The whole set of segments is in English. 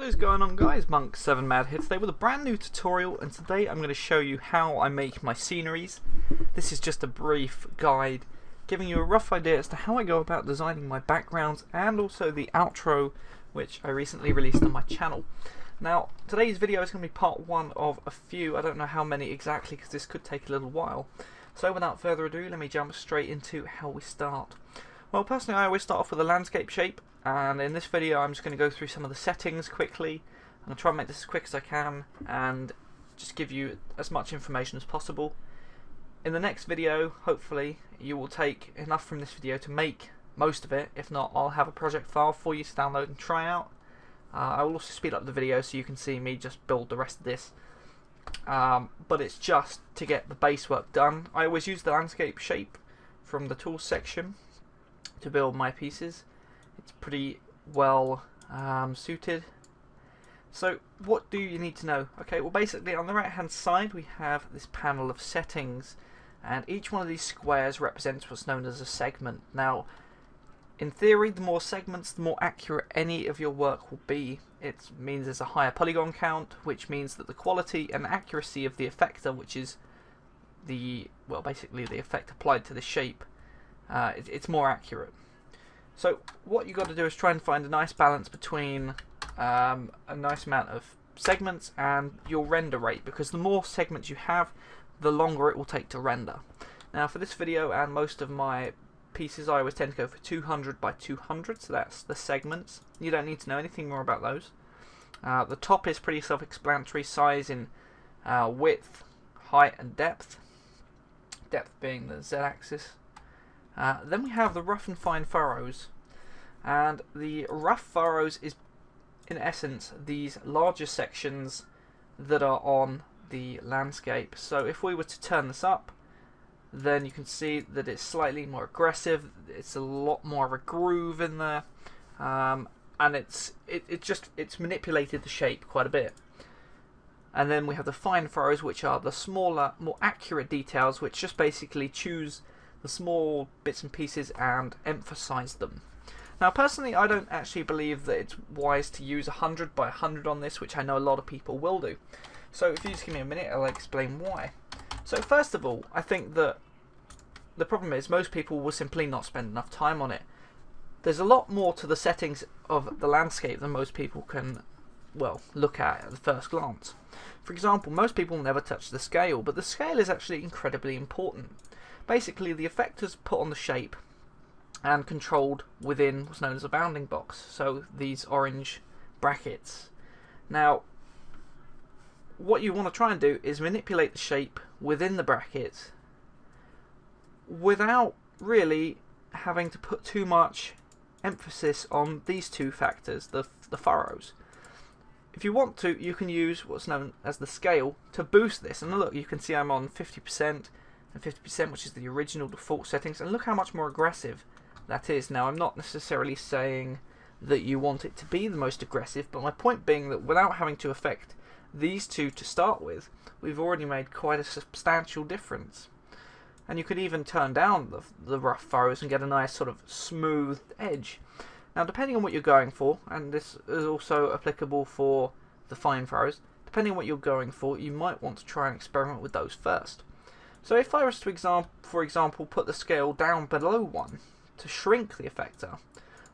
What is going on, guys? Monk7Mad here today with a brand new tutorial, and today I'm going to show you how I make my sceneries. This is just a brief guide giving you a rough idea as to how I go about designing my backgrounds and also the outro, which I recently released on my channel. Now, today's video is going to be part one of a few. I don't know how many exactly because this could take a little while. So without further ado, let me jump straight into how we start. Well, personally, I always start off with a landscape shape, and in this video I'm just going to go through some of the settings quickly. I'm going to try and make this as quick as I can and just give you as much information as possible. In the next video, hopefully, you will take enough from this video to make most of it. If not, I'll have a project file for you to download and try out. I will also speed up the video so you can see me just build the rest of this. But it's just to get the base work done. I always use the landscape shape from the tools section to build my pieces. It's pretty well suited. So what do you need to know? Okay, well, basically on the right hand side we have this panel of settings, and each one of these squares represents what's known as a segment. Now, in theory, the more segments, the more accurate any of your work will be. It means there's a higher polygon count, which means that the quality and accuracy of the effector, which is the, well, basically the effect applied to the shape, it's more accurate. So what you've got to do is try and find a nice balance between a nice amount of segments and your render rate, because the more segments you have, the longer it will take to render. Now, for this video and most of my pieces, I always tend to go for 200 by 200, so that's the segments. You don't need to know anything more about those. The top is pretty self-explanatory, size in width, height and depth. Depth being the z-axis. Then we have the rough and fine furrows, and the rough furrows is in essence these larger sections that are on the landscape. So if we were to turn this up, then you can see that it's slightly more aggressive. It's a lot more of a groove in there, and it's manipulated the shape quite a bit. And then we have the fine furrows, which are the smaller, more accurate details, which just basically choose the small bits and pieces and emphasize them. Now, personally, I don't actually believe that it's wise to use 100 by 100 on this, which I know a lot of people will do. So if you just give me a minute, I'll explain why. So first of all, I think that the problem is most people will simply not spend enough time on it. There's a lot more to the settings of the landscape than most people can, well, look at the first glance. For example, most people never touch the scale, but the scale is actually incredibly important. Basically, the effectors put on the shape and controlled within what's known as a bounding box, so these orange brackets. Now, what you want to try and do is manipulate the shape within the brackets without really having to put too much emphasis on these two factors, the furrows. If you want to, you can use what's known as the scale to boost this. And look, you can see I'm on 50% and 50%, which is the original default settings, and look how much more aggressive that is. Now, I'm not necessarily saying that you want it to be the most aggressive, but my point being that without having to affect these two to start with, we've already made quite a substantial difference. And you could even turn down the rough furrows and get a nice sort of smooth edge. Now, depending on what you're going for, and this is also applicable for the fine furrows, depending on what you're going for, you might want to try and experiment with those first. So if I was to, for example, put the scale down below 1 to shrink the effector,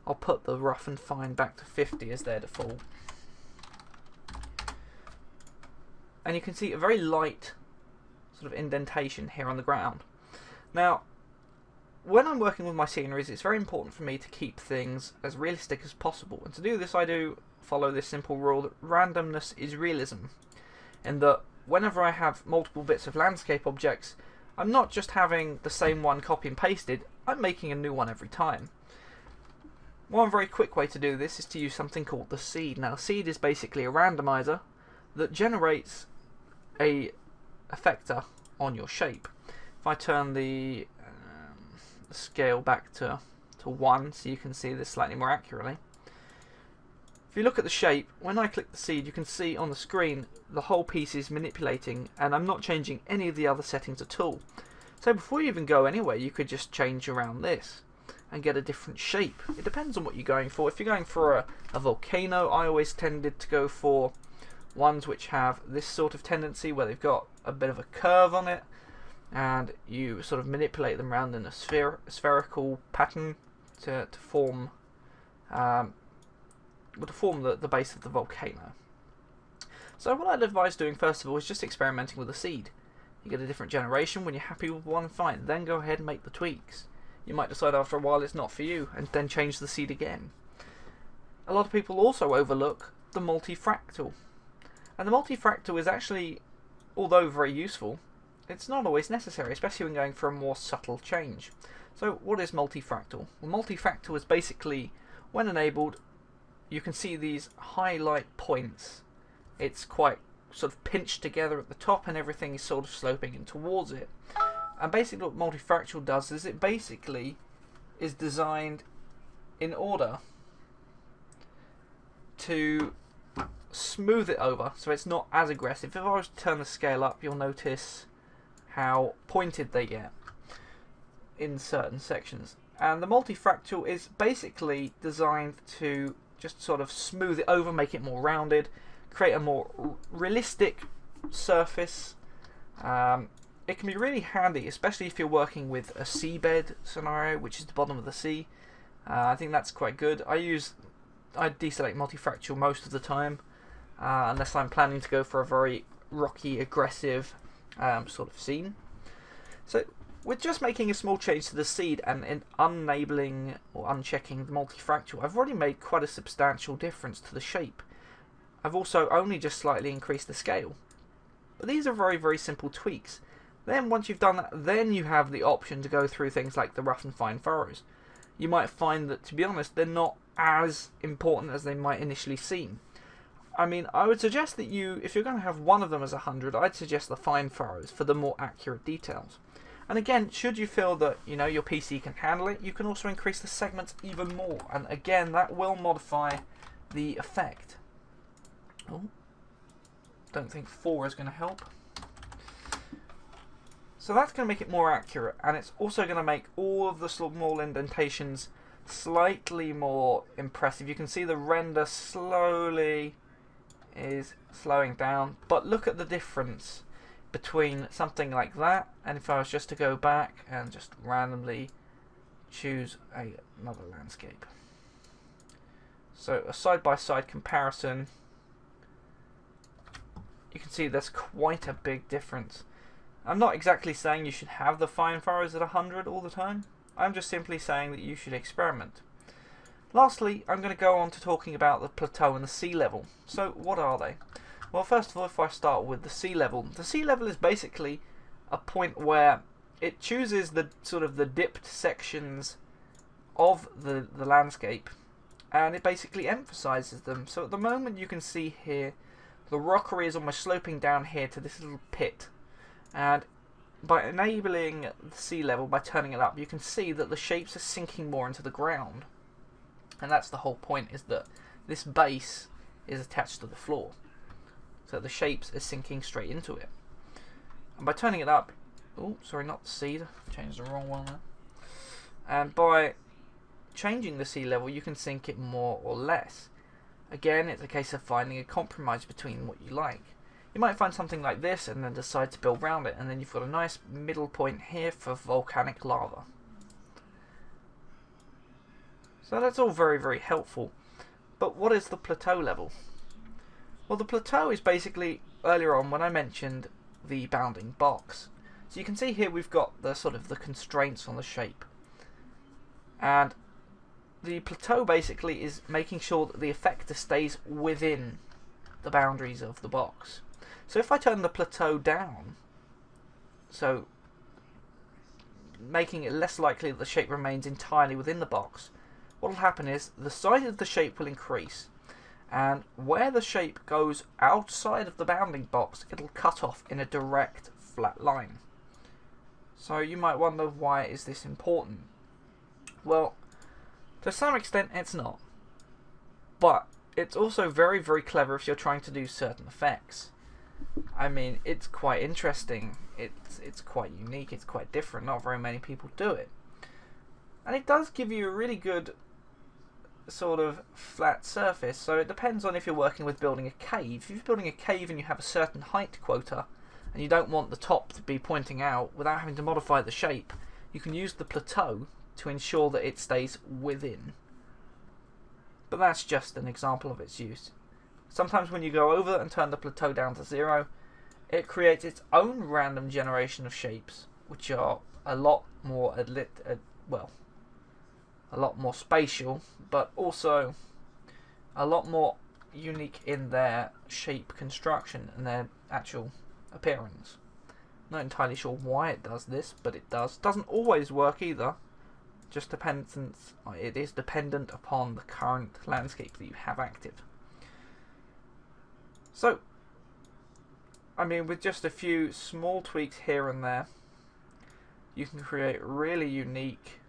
I'll put the rough and fine back to 50 as their default. And you can see a very light sort of indentation here on the ground. Now, when I'm working with my sceneries, it's very important for me to keep things as realistic as possible. And to do this, I do follow this simple rule that randomness is realism. In that whenever I have multiple bits of landscape objects, I'm not just having the same one copy and pasted, I'm making a new one every time. One very quick way to do this is to use something called the seed. Now, seed is basically a randomizer that generates a effector on your shape. If I turn the scale back to 1 so you can see this slightly more accurately. If you look at the shape, when I click the seed, you can see on the screen the whole piece is manipulating, and I'm not changing any of the other settings at all. So before you even go anywhere, you could just change around this, and get a different shape. It depends on what you're going for. If you're going for a volcano, I always tended to go for ones which have this sort of tendency where they've got a bit of a curve on it, and you sort of manipulate them around in a spherical pattern to form the base of the volcano. So what I'd advise doing first of all is just experimenting with a seed. You get a different generation. When you're happy with one, fine, then go ahead and make the tweaks. You might decide after a while it's not for you and then change the seed again. A lot of people also overlook the multifractal. And the multifractal is actually, although very useful, it's not always necessary, especially when going for a more subtle change. So what is multifractal? Well, multifractal is basically, when enabled, you can see these highlight points. It's quite sort of pinched together at the top and everything is sort of sloping in towards it. And basically what multifractal does is it basically is designed in order to smooth it over so it's not as aggressive. If I was to turn the scale up, you'll notice how pointed they get in certain sections. And the multifractal is basically designed to just sort of smooth it over, make it more rounded, create a more realistic surface. It can be really handy, especially if you're working with a seabed scenario, which is the bottom of the sea. I think that's quite good. I deselect multifractal most of the time, unless I'm planning to go for a very rocky, aggressive sort of scene. So with just making a small change to the seed and in unenabling or unchecking the multifractal, I've already made quite a substantial difference to the shape. I've also only just slightly increased the scale. But these are very, very simple tweaks. Then once you've done that, then you have the option to go through things like the rough and fine furrows. You might find that, to be honest, they're not as important as they might initially seem. I mean, I would suggest that if you're going to have one of them as 100, I'd suggest the fine furrows for the more accurate details. And again, should you feel that your PC can handle it, you can also increase the segments even more. And again, that will modify the effect. Oh, don't think 4 is going to help. So that's going to make it more accurate, and it's also going to make all of the small indentations slightly more impressive. You can see the render slowly is slowing down, but look at the difference between something like that and if I was just to go back and just randomly choose another landscape. So a side-by-side comparison, you can see there's quite a big difference. I'm not exactly saying you should have the fine furrows at 100 all the time. I'm just simply saying that you should experiment. Lastly, I'm going to go on to talking about the plateau and the sea level. So what are they? Well, first of all, if I start with the sea level is basically a point where it chooses the sort of the dipped sections of the landscape, and it basically emphasizes them. So at the moment you can see here the rockery is almost sloping down here to this little pit, and by enabling the sea level, by turning it up, you can see that the shapes are sinking more into the ground. And that's the whole point, is that this base is attached to the floor. So the shapes are sinking straight into it. And by turning it up, oh, sorry, not the seed, changed the wrong one there. And by changing the sea level, you can sink it more or less. Again, it's a case of finding a compromise between what you like. You might find something like this and then decide to build around it, and then you've got a nice middle point here for volcanic lava. So that's all very, very helpful. But what is the plateau level? Well, the plateau is basically, earlier on when I mentioned the bounding box. So you can see here we've got the sort of the constraints on the shape. And the plateau basically is making sure that the effector stays within the boundaries of the box. So if I turn the plateau down, so making it less likely that the shape remains entirely within the box, what will happen is the size of the shape will increase, and where the shape goes outside of the bounding box, it'll cut off in a direct flat line. So you might wonder, why is this important? Well, to some extent it's not, but it's also very, very clever if you're trying to do certain effects. I mean, it's quite interesting, it's quite unique, it's quite different, not very many people do it. And it does give you a really good sort of flat surface, so it depends on if you're working with building a cave. If you're building a cave and you have a certain height quota and you don't want the top to be pointing out without having to modify the shape, you can use the plateau to ensure that it stays within. But that's just an example of its use. Sometimes when you go over and turn the plateau down to 0, it creates its own random generation of shapes, which are a lot more a lot more spatial, but also a lot more unique in their shape construction and their actual appearance. Not entirely sure why it does this, but it does. Doesn't always work either. Just depends. It is dependent upon the current landscape that you have active. So, I mean, with just a few small tweaks here and there, you can create really unique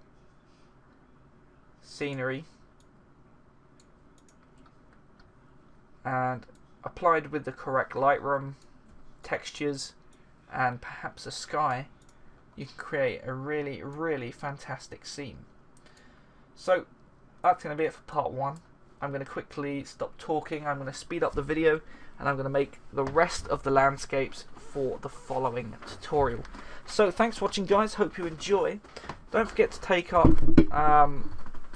scenery, and applied with the correct Lightroom textures and perhaps a sky, you can create a really, really fantastic scene. So that's going to be it for part 1. I'm going to quickly stop talking, I'm going to speed up the video, and I'm going to make the rest of the landscapes for the following tutorial. So thanks for watching, guys, hope you enjoy. Don't forget to take up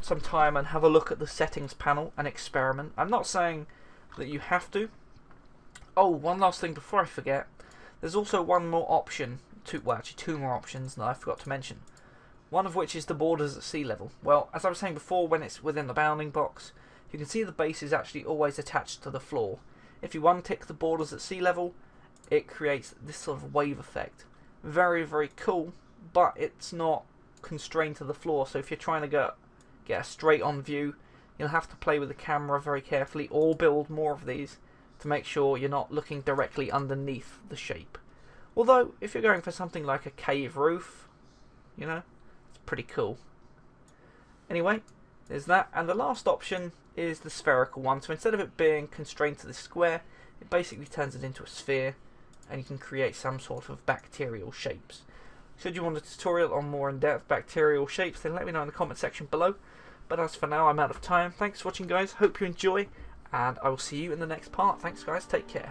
some time and have a look at the settings panel and experiment. I'm not saying that you have to. Oh, one last thing before I forget. There's also one more option, two more options that I forgot to mention. One of which is the borders at sea level. Well, as I was saying before, when it's within the bounding box, you can see the base is actually always attached to the floor. If you untick the borders at sea level, it creates this sort of wave effect. Very, very cool, but it's not constrained to the floor, so if you're trying to get a straight on view, you'll have to play with the camera very carefully or build more of these to make sure you're not looking directly underneath the shape. Although, if you're going for something like a cave roof, you know, it's pretty cool. Anyway, there's that, and the last option is the spherical one. So instead of it being constrained to the square, it basically turns it into a sphere, and you can create some sort of bacterial shapes. Should you want a tutorial on more in-depth bacterial shapes, then let me know in the comment section below. But as for now, I'm out of time. Thanks for watching, guys. Hope you enjoy, and I will see you in the next part. Thanks, guys. Take care.